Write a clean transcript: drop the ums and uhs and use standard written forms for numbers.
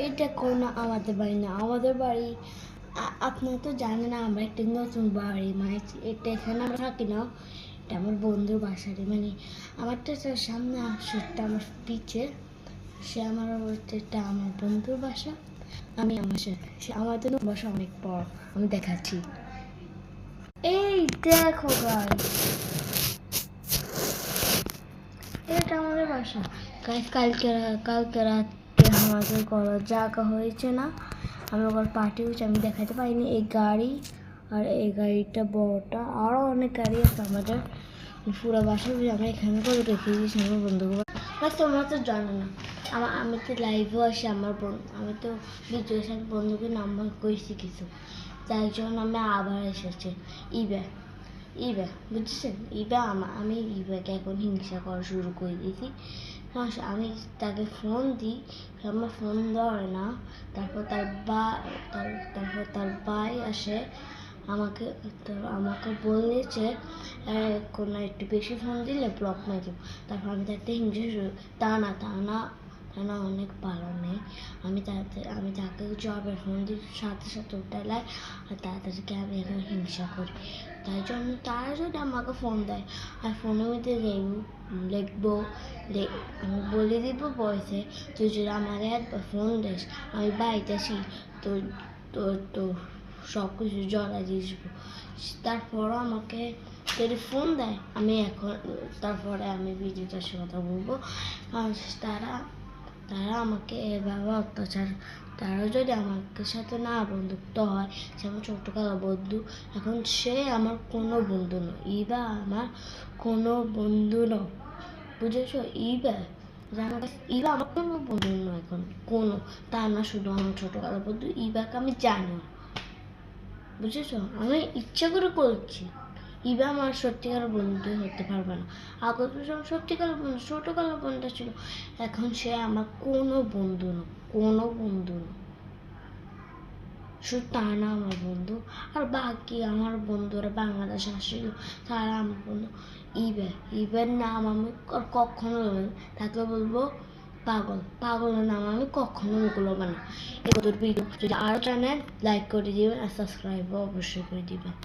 এটা কোনো আমাদের বাড়ি না। আমাদের বাড়ি আপনারা তো জানেন না, আমরা একটা নতুন বাড়ি, মানে এটা এখানে আমরা থাকি না, এটা আমার বন্ধুর বাসারে, মানে আমারটা সামনে সেটা আমার পিছে, সে আমার এটা আমার বন্ধুর বাসা, আমি আমার সে আমাদের বাসা অনেক বড়, আমি দেখাচ্ছি। এই দেখো গাইস, এটা আমাদের বাসা গাইস। কালকে রাতে আমাদের ঘর জায়গা হয়েছে না, আমার ঘর পার্টি হয়েছে, আমি দেখাতে পারিনি। এই গাড়ি আর এই গাড়িটা বড়টা, আরও অনেক গাড়ি আছে আমাদের পুরো বাসা। আমরা এখানে করে রেখে দিয়েছি আমার বন্ধুকে। তোমরা তো জানো না, আমি তো লাইভেও আসি, আমি তো ভিডিও এসে বন্ধুকে নাম্বার করেছি কিছু, তাই জন্য আমি আবার এসেছি। ইবা বুঝছেন, আমি ইবাকে এখন হিংসা করা শুরু করে দিয়েছি। আমি তাকে ফোন দিই, আমার ফোন ধরে না। তারপর তার ভাই আসে, আমাকে বলেছে কোনো একটু বেশি ফোন দিলে ব্লক মারি দেবো। তারপর আমি তাকে হিংসা শুরু, তা না অনেক ভালো নেই। আমি তাকে জবের ফোন দিই, সাথে উঠালাই, আর তাদেরকে আমি এখন হিংসা করি। তাই জন্য তারা যদি আমাকে ফোন দেয় আর ফোনের মধ্যে লিখবো, আমি বলে দিব বয়সে, তুই যদি আমাকে একবার ফোন দিস, আমি বাড়িতে আসি, তো তো তো সব কিছু জড়া দিয়ে দিবো। তারপরও আমাকে যদি ফোন দেয়, তারপরে আমি ভিডিওটার সাথে কথা বলবো। আর তারা আমাকে এভাবে অত্যাচার, তারা যদি আমাকে সাথে না বন্ধুত্ব হয়, সে আমার ছোট্টকালো বন্ধু, এখন সে আমার কোনো বন্ধু নয়। ইবা আমার কোনো বন্ধু নয়, বুঝেছো? ইবা আমার কোনো বন্ধু নয়, এখন কোনো, তা না শুধু আমার ছোটকালো বন্ধু। ইবাকে আমি জানি, বুঝেছো? আমি ইচ্ছা করে করছি। ইবা আমার সত্যিকার বন্ধু হতে পারবে না। আগে তো সত্যিকার বন্ধু, ছোটকালো বন্ধু ছিল, এখন সে আমার কোনো বন্ধু না, কোনো বন্ধু না। শুধু তা না আমার বন্ধু, আর বাকি আমার বন্ধুরা বাংলাদেশে আসছিল, তারা আমার বন্ধু। ইবের নাম আমি কখনো থাকলে বলবো পাগলের নাম আমি কখনো মুখ লব না। এগুলোর ভিডিও যদি আরও জানেন, লাইক করে দিবেন আর সাবস্ক্রাইবও অবশ্যই করে দিবেন।